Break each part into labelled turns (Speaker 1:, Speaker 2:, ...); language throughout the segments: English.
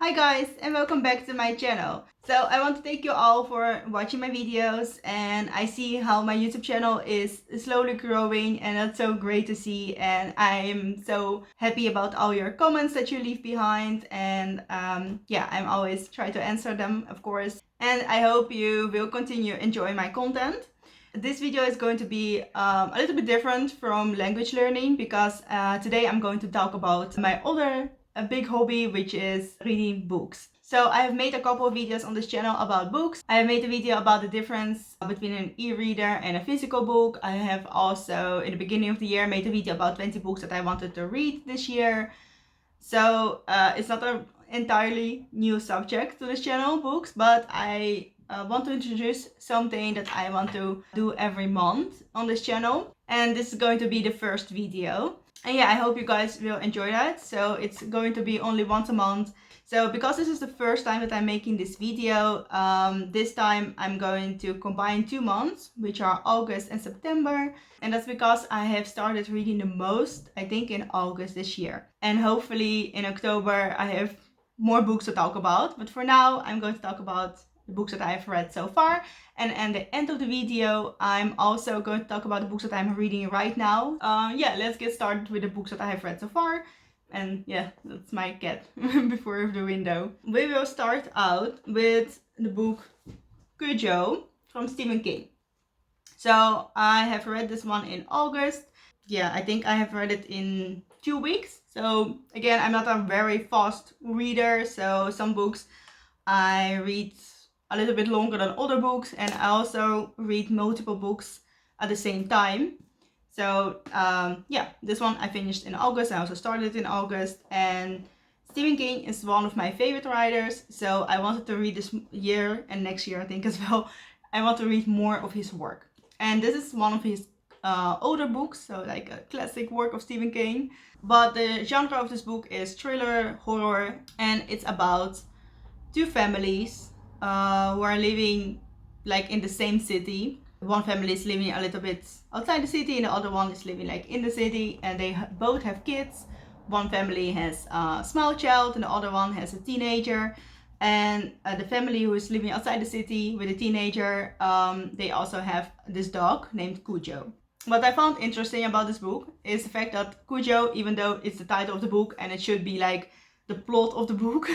Speaker 1: Hi guys, and welcome back to my channel. So I want to thank you all for watching my videos, and I see how my YouTube channel is slowly growing, and that's so great to see. And I'm so happy about all your comments that you leave behind, and yeah, I'm always try to answer them, of course. And I hope you will continue enjoying my content. This video is going to be a little bit different from language learning because today I'm going to talk about my other big hobby, which is reading books. So I have made a couple of videos on this channel about books. I have made a video about the difference between an e-reader and a physical book. I have also, in the beginning of the year, made a video about 20 books that I wanted to read this year. So it's not an entirely new subject to this channel, books, but I want to introduce something that I want to do every month on this channel. And this is going to be the first video. And yeah, I hope you guys will enjoy that. So it's going to be only once a month. So because this is the first time that I'm making this video, this time I'm going to combine 2 months, which are August and September. And that's because I have started reading the most, I think, in August this year. And hopefully in October I have more books to talk about. But for now, I'm going to talk about the books that I've read so far. And at the end of the video, I'm also going to talk about the books that I'm reading right now. Yeah, let's get started with the books that I have read so far. And yeah, that's my cat before the window. We will start out with the book Cujo from Stephen King. So I have read this one in August. Yeah, I think I have read it in 2 weeks. So again, I'm not a very fast reader. So some books I read a little bit longer than other books, and I also read multiple books at the same time. So yeah, this one I finished in August. I also started in August, and Stephen King is one of my favorite writers, so I wanted to read this year and next year I think as well. I want to read more of his work. And this is one of his older books, so like a classic work of Stephen King. But the genre of this book is thriller, horror, and it's about 2 families who are living like in the same city. One family is living a little bit outside the city and the other one is living like in the city, and they both have kids. One family has a small child and the other one has a teenager. And the family who is living outside the city with a teenager, they also have this dog named Cujo. What I found interesting about this book is the fact that Cujo, even though it's the title of the book and it should be like the plot of the book,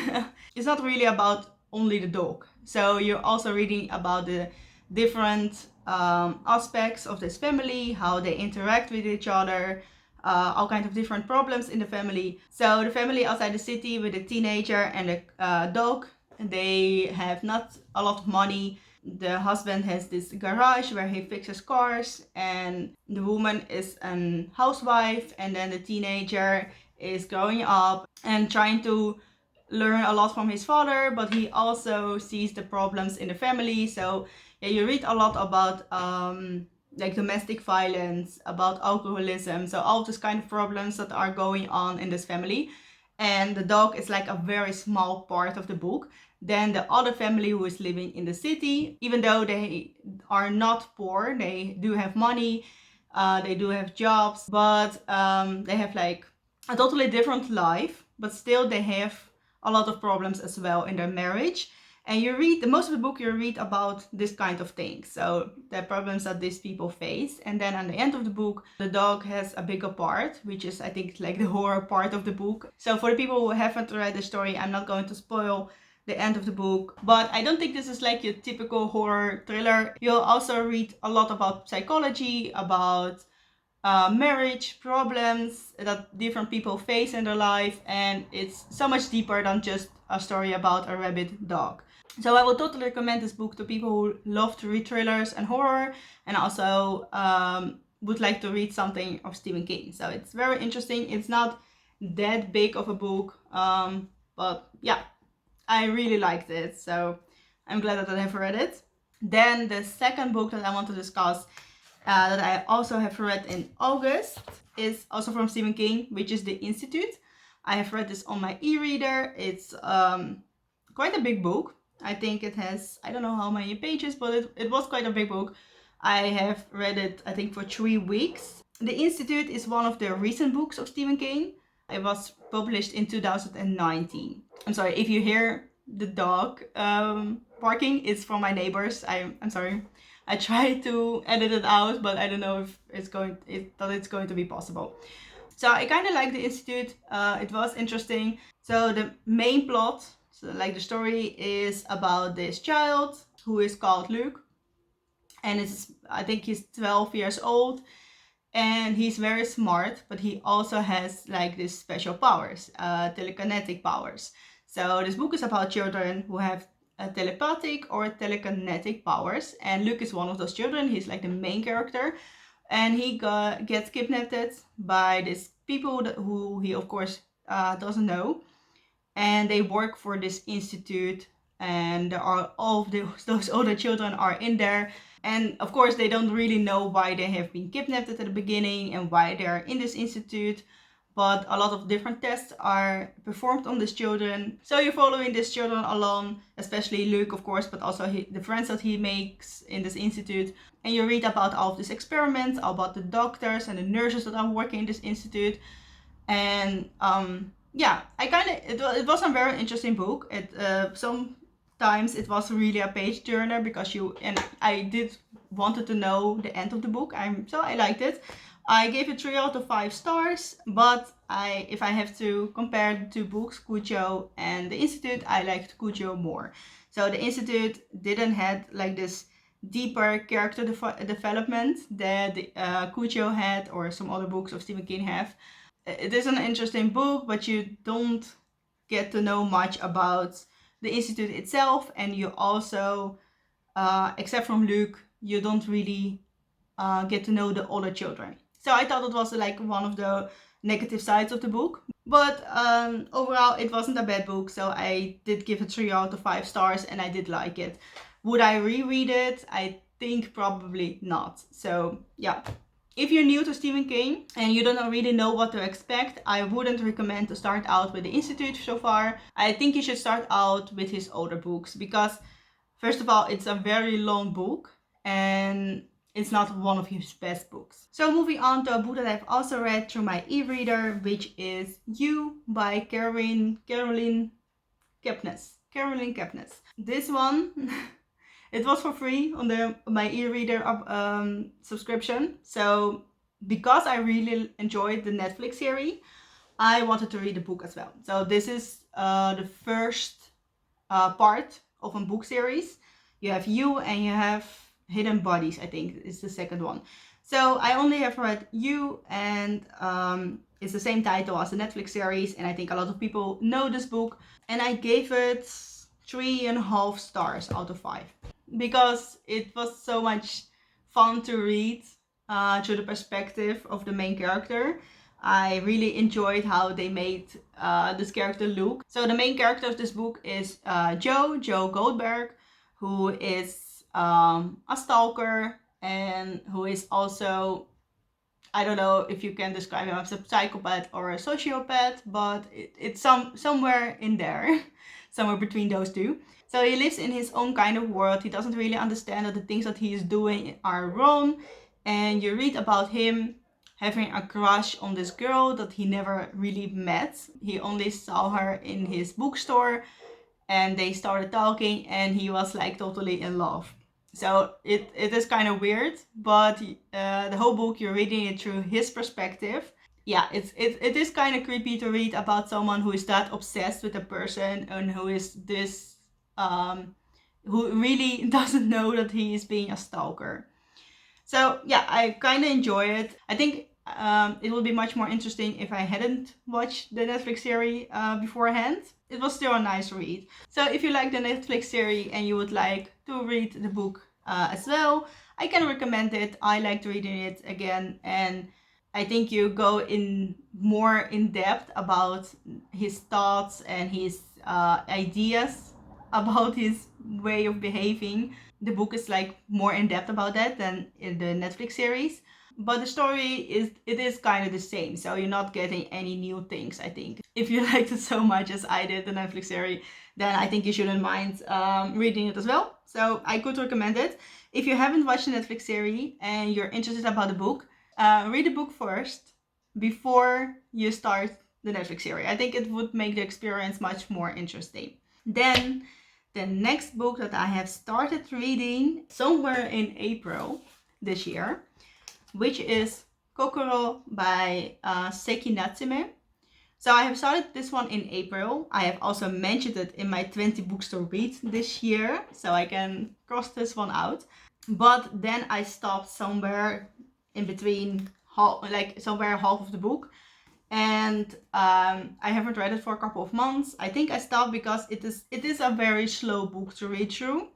Speaker 1: it's not really about only the dog. So you're also reading about the different aspects of this family, how they interact with each other, all kinds of different problems in the family. So the family outside the city with a teenager and a dog, they have not a lot of money. The husband has this garage where he fixes cars, and the woman is a housewife, and then the teenager is growing up and trying to learn a lot from his father, but he also sees the problems in the family. So yeah, you read a lot about like domestic violence, about alcoholism, so all these kind of problems that are going on in this family. And the dog is like a very small part of the book. Then the other family who is living in the city, even though they are not poor, they do have money, they do have jobs, but they have like a totally different life, but still they have a lot of problems as well in their marriage. And you read, the most of the book you read about this kind of things, so the problems that these people face. And then at the end of the book, the dog has a bigger part, which is I think like the horror part of the book. So for the people who haven't read the story, I'm not going to spoil the end of the book, but I don't think this is like your typical horror thriller. You'll also read a lot about psychology, about marriage problems that different people face in their life, and it's so much deeper than just a story about a rabid dog. So I would totally recommend this book to people who love to read thrillers and horror, and also would like to read something of Stephen King. So it's very interesting. It's not that big of a book, but yeah, I really liked it. So I'm glad that I have read it. Then the second book that I want to discuss that I also have read in August is also from Stephen King, which is The Institute. I have read this on my e-reader. It's quite a big book. I think it has, I don't know how many pages, but it was quite a big book. I have read it, I think, for 3 weeks. The Institute is one of the recent books of Stephen King. It was published in 2019. I'm sorry, if you hear the dog barking, it's from my neighbors. I'm sorry. I tried to edit it out, but I don't know if it's going to be possible. So I kind of like the Institute. It was interesting. So the main plot, so like the story, is about this child who is called Luke, and I think he's 12 years old, and he's very smart, but he also has like these special powers, telekinetic powers. So this book is about children who have telepathic or telekinetic powers, and Luke is one of those children. He's like the main character, and he gets kidnapped by these people who he of course doesn't know, and they work for this institute, and there are all of those other children are in there, and of course they don't really know why they have been kidnapped at the beginning and why they are in this institute, but a lot of different tests are performed on these children. So you're following these children along, especially Luke of course, but also the friends that he makes in this institute, and you read about all of these experiments, about the doctors and the nurses that are working in this institute. And yeah, it was a very interesting book. It sometimes it was really a page turner because I did wanted to know the end of the book. So I liked it. I gave it 3 out of 5 stars, but if I have to compare the two books, Cujo and The Institute, I liked Cujo more. So The Institute didn't have like this deeper character development that Cujo had, or some other books of Stephen King have. It is an interesting book, but you don't get to know much about the institute itself, and you also, except from Luke, you don't really get to know the other children. So I thought it was like one of the negative sides of the book, but overall it wasn't a bad book. So I did give it 3 out of 5 stars, and I did like it. Would I reread it? I think probably not. So yeah. If you're new to Stephen King and you don't really know what to expect, I wouldn't recommend to start out with The Institute so far. I think you should start out with his older books because, first of all, it's a very long book and it's not one of his best books. So moving on to a book that I've also read through my e-reader, which is You by Caroline Kepnes. This one... It was for free on my e-reader subscription. So because I really enjoyed the Netflix series, I wanted to read the book as well. So this is the first part of a book series. You have You and you have Hidden Bodies, I think is the second one. So I only have read You, and it's the same title as the Netflix series, and I think a lot of people know this book. And I gave it 3.5 stars out of 5. Because it was so much fun to read through the perspective of the main character. I really enjoyed how they made this character look. So the main character of this book is Joe Goldberg, who is a stalker and who is also, I don't know if you can describe him as a psychopath or a sociopath, but it's somewhere in there, somewhere between those two. So he lives in his own kind of world. He doesn't really understand that the things that he is doing are wrong. And you read about him having a crush on this girl that he never really met. He only saw her in his bookstore, and they started talking, and he was like totally in love. So it is kind of weird, but the whole book you're reading it through his perspective. Yeah, it is kind of creepy to read about someone who is that obsessed with a person and who is this who really doesn't know that he is being a stalker. So yeah, I kind of enjoy it. I think it would be much more interesting if I hadn't watched the Netflix series beforehand. It was still a nice read. So if you like the Netflix series and you would like to read the book as well, I can recommend it. I liked reading it again, and I think you go in more in depth about his thoughts and his ideas about his way of behaving. The book is like more in depth about that than in the Netflix series. But the story is kind of the same, so you're not getting any new things, I think. If you liked it so much as I did, the Netflix series, then I think you shouldn't mind reading it as well. So I could recommend it. If you haven't watched the Netflix series and you're interested about the book, read the book first before you start the Netflix series. I think it would make the experience much more interesting. Then the next book that I have started reading somewhere in April this year, which is Kokoro by Seki Natsume. So I have started this one in April. I have also mentioned it in my 20 books to read this year, so I can cross this one out. But then I stopped somewhere in between, somewhere half of the book. And I haven't read it for a couple of months. I think I stopped because it is a very slow book to read through.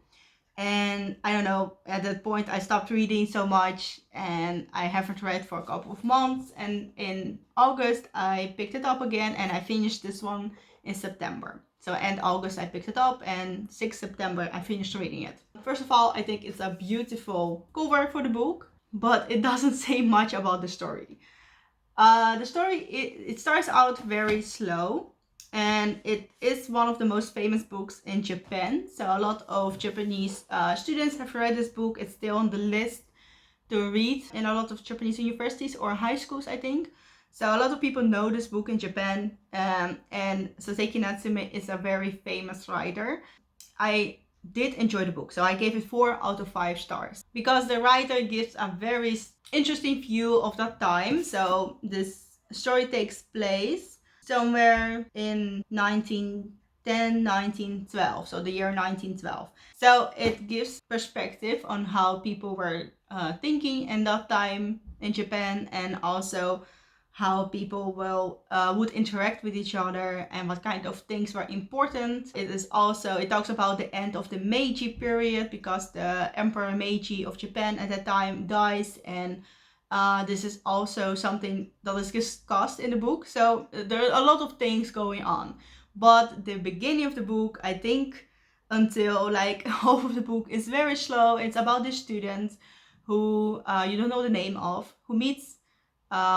Speaker 1: And I don't know, at that point I stopped reading so much and I haven't read for a couple of months. And in August I picked it up again and I finished this one in September. So end August I picked it up and 6 September I finished reading it. First of all, I think it's a beautiful cover for the book, but it doesn't say much about the story. The story, it starts out very slow. And it is one of the most famous books in Japan. So a lot of Japanese students have read this book. It's still on the list to read in a lot of Japanese universities or high schools, I think. So a lot of people know this book in Japan. And Soseki Natsume is a very famous writer. I did enjoy the book. So I gave it 4 out of 5 stars. Because the writer gives a very interesting view of that time. So this story takes place somewhere in 1910, 1912, so the year 1912. So it gives perspective on how people were thinking in that time in Japan, and also how people would interact with each other and what kind of things were important. It talks about the end of the Meiji period, because the Emperor Meiji of Japan at that time dies, and this is also something that is discussed in the book. So there are a lot of things going on. But the beginning of the book, I think until like half of the book, is very slow. It's about this student who you don't know the name of, who meets,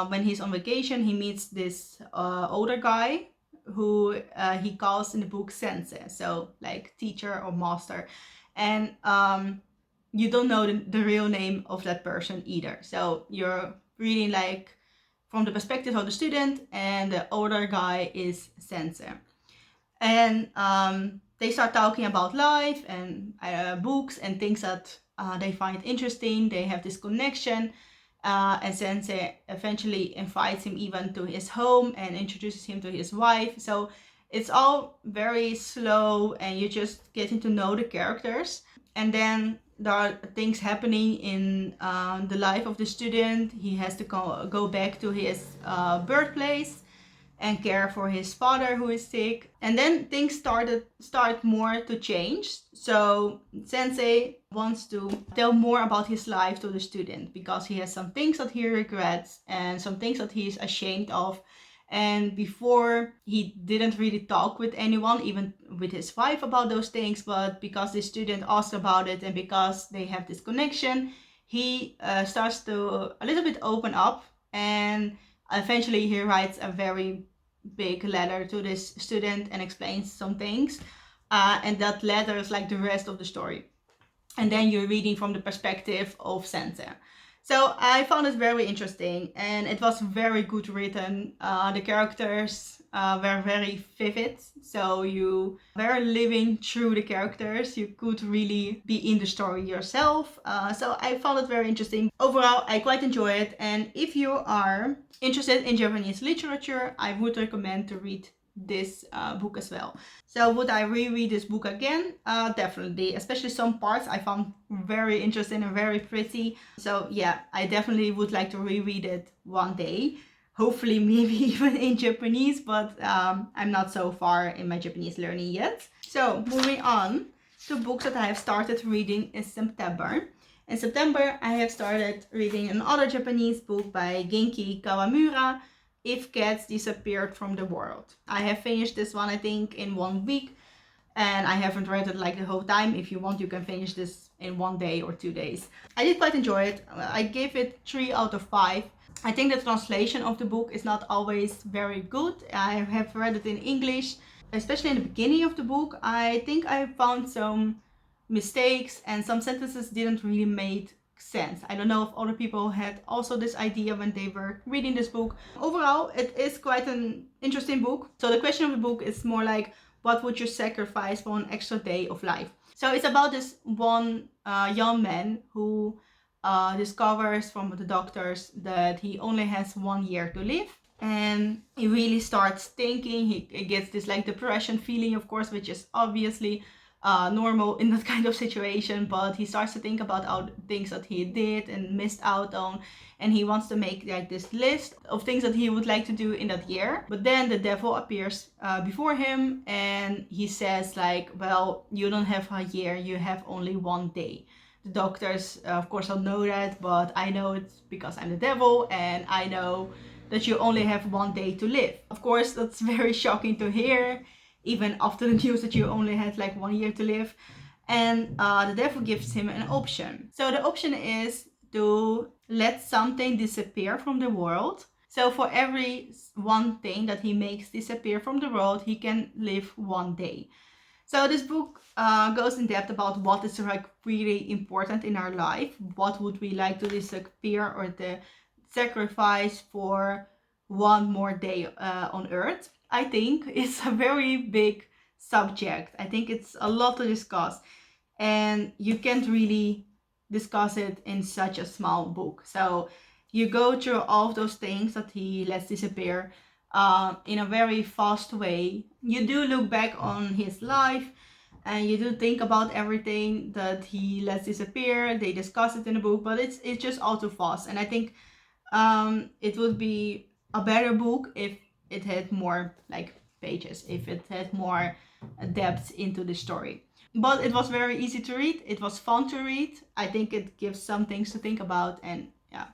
Speaker 1: when he's on vacation, he meets this older guy who he calls in the book sensei, so like teacher or master. And you don't know the real name of that person either. So you're reading like from the perspective of the student, and the older guy is sensei. And they start talking about life and books and things that they find interesting. They have this connection. And Sensei eventually invites him even to his home and introduces him to his wife. So it's all very slow and you're just getting to know the characters. And then there are things happening in the life of the student. He has to go back to his birthplace and care for his father who is sick. And then things start more to change. So Sensei wants to tell more about his life to the student, because he has some things that he regrets and some things that he's ashamed of. And before, he didn't really talk with anyone, even with his wife, about those things. But because the student asked about it and because they have this connection, he starts to a little bit open up. And eventually he writes a very big letter to this student and explains some things. And that letter is like the rest of the story. And then you're reading from the perspective of Sensei. So I found it very interesting, and it was very good written. The characters were very vivid, so you were living through the characters. You could really be in the story yourself. So I found it very interesting. Overall, I quite enjoy it, and if you are interested in Japanese literature, I would recommend to read this book as well. So would I reread this book again? Definitely, especially some parts I found very interesting and very pretty. So yeah, I definitely would like to reread it one day. Hopefully maybe even in Japanese, but I'm not so far in my Japanese learning yet. So moving on to books that I have started reading in September. In September, I have started reading another Japanese book by Genki Kawamura, If Cats Disappeared from the World. I have finished this one, I think, in 1 week, and I haven't read it like the whole time. If you want, you can finish this in 1 day or 2 days. I did quite enjoy it. I gave it 3 out of 5. I think the translation of the book is not always very good. I have read it in English, especially in the beginning of the book. I think I found some mistakes and some sentences didn't really make sense. I don't know if other people had also this idea when they were reading this book. Overall, it is quite an interesting book. So the question of the book is more like, what would you sacrifice for an extra day of life? So it's about this one young man who discovers from the doctors that he only has 1 year to live. And he really starts thinking, he gets this like depression feeling, of course, which is obviously normal in that kind of situation, but he starts to think about all the things that he did and missed out on, and he wants to make like this list of things that he would like to do in that year. But then the devil appears before him, and he says like, well, you don't have a year, you have only 1 day. The doctors of course don't know that, but I know it because I'm the devil, and I know that you only have 1 day to live. Of course, that's very shocking to hear, even after the news that you only had like 1 year to live. And the devil gives him an option. So the option is to let something disappear from the world. So for every one thing that he makes disappear from the world, he can live 1 day. So this book goes in depth about what is like really important in our life. What would we like to disappear or to sacrifice for 1 more day on Earth? I think it's a very big subject. I think it's a lot to discuss, and you can't really discuss it in such a small book. So you go through all of those things that he lets disappear in a very fast way. You do look back on his life, and you do think about everything that he lets disappear. They discuss it in the book, but it's just all too fast. And I think it would be a better book if it had more like pages, if it had more depth into the story. But it was very easy to read. It was fun to read. I think it gives some things to think about, and yeah,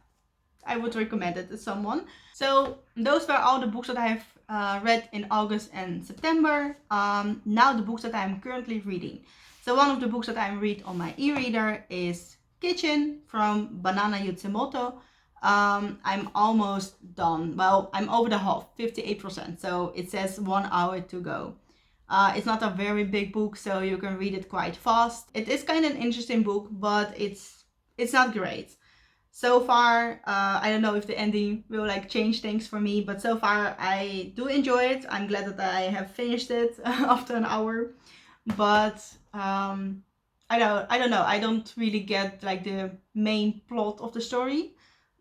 Speaker 1: I would recommend it to someone. So those were all the books that I have read in August and September. Now the books that I'm currently reading. So one of the books that I read on my e-reader is Kitchen from Banana Yutsumoto. I'm almost done. Well, I'm over the half, 58%. So it says 1 hour to go. It's not a very big book, so you can read it quite fast. It is kind of an interesting book, but it's not great. So far, I don't know if the ending will like change things for me, but so far I do enjoy it. I'm glad that I have finished it after an hour. But I don't know. I don't really get like the main plot of the story.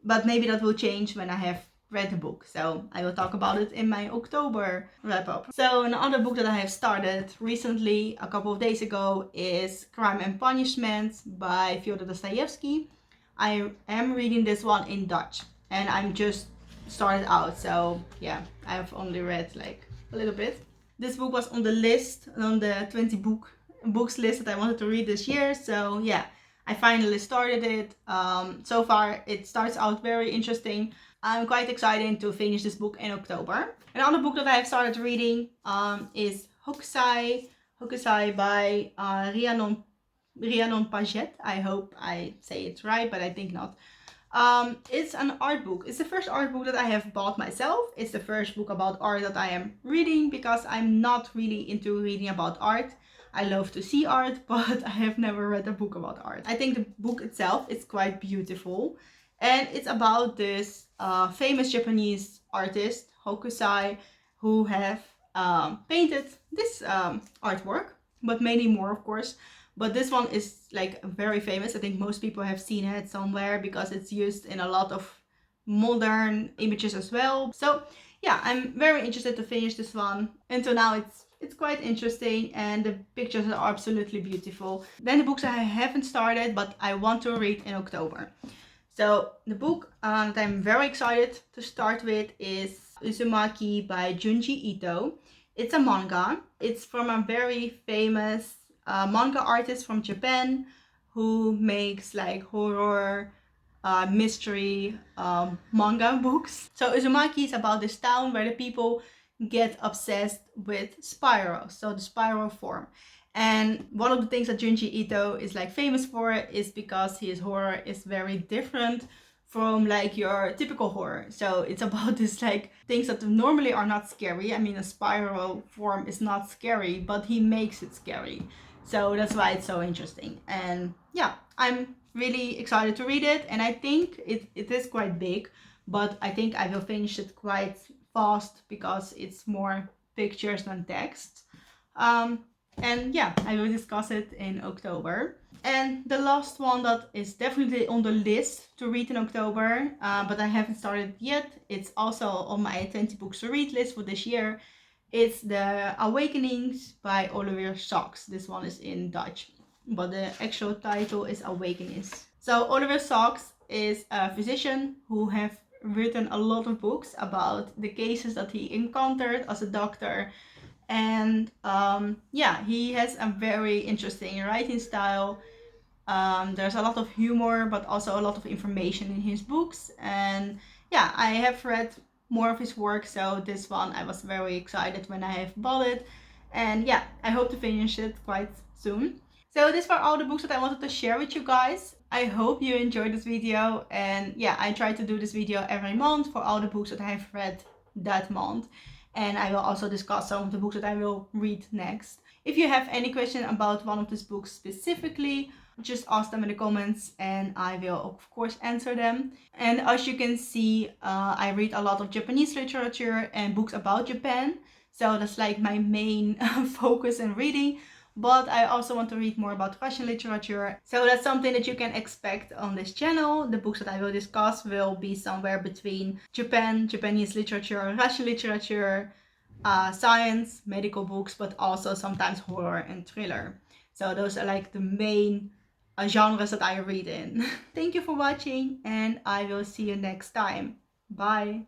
Speaker 1: But maybe that will change when I have read the book. So I will talk about it in my October wrap up. So another book that I have started recently, a couple of days ago, is Crime and Punishment by Fyodor Dostoevsky. I am reading this one in Dutch, and I'm just started out. So yeah, I have only read like a little bit. This book was on the list, on the 20 books list that I wanted to read this year. So yeah, I finally started it. So far, it starts out very interesting. I'm quite excited to finish this book in October. Another book that I have started reading is Hokusai by Rhiannon Paget. I hope I say it right, but I think not. It's an art book. It's the first art book that I have bought myself. It's the first book about art that I am reading, because I'm not really into reading about art. I love to see art, but I have never read a book about art. I think the book itself is quite beautiful, and it's about this famous Japanese artist, Hokusai, who have painted this artwork, but many more, of course. But this one is like very famous. I think most people have seen it somewhere because it's used in a lot of modern images as well. So yeah, I'm very interested to finish this one. Until now, it's quite interesting, and the pictures are absolutely beautiful. Then the books I haven't started, but I want to read in October. So the book that I'm very excited to start with is Uzumaki by Junji Ito. It's a manga. It's from a very famous manga artist from Japan who makes like horror, mystery manga books. So Uzumaki is about this town where the people get obsessed with spirals, so the spiral form. And one of the things that Junji Ito is like famous for is because his horror is very different from like your typical horror. So it's about this like things that normally are not scary. I mean, a spiral form is not scary, but he makes it scary. So that's why it's so interesting. And yeah, I'm really excited to read it, and I think it is quite big, but I think I will finish it quite fast because it's more pictures than text. And yeah, I will discuss it in October. And the last one that is definitely on the list to read in October, but I haven't started yet. It's also on my 20 books to read list for this year. It's The Awakenings by Oliver Sacks. This one is in Dutch, but the actual title is Awakenings. So Oliver Sacks is a physician who have written a lot of books about the cases that he encountered as a doctor. And yeah, he has a very interesting writing style. There's a lot of humor, but also a lot of information in his books. And yeah, I have read more of his work, so this one I was very excited when I have bought it. And yeah, I hope to finish it quite soon. So these were all the books that I wanted to share with you guys. I hope you enjoyed this video, and yeah, I try to do this video every month for all the books that I have read that month. And I will also discuss some of the books that I will read next. If you have any question about one of these books specifically, just ask them in the comments and I will of course answer them. And as you can see, I read a lot of Japanese literature and books about Japan. So that's like my main focus in reading. But I also want to read more about Russian literature. So that's something that you can expect on this channel. The books that I will discuss will be somewhere between Japan, Japanese literature, Russian literature, science, medical books, but also sometimes horror and thriller. So those are like the main genres that I read in. Thank you for watching, and I will see you next time. Bye!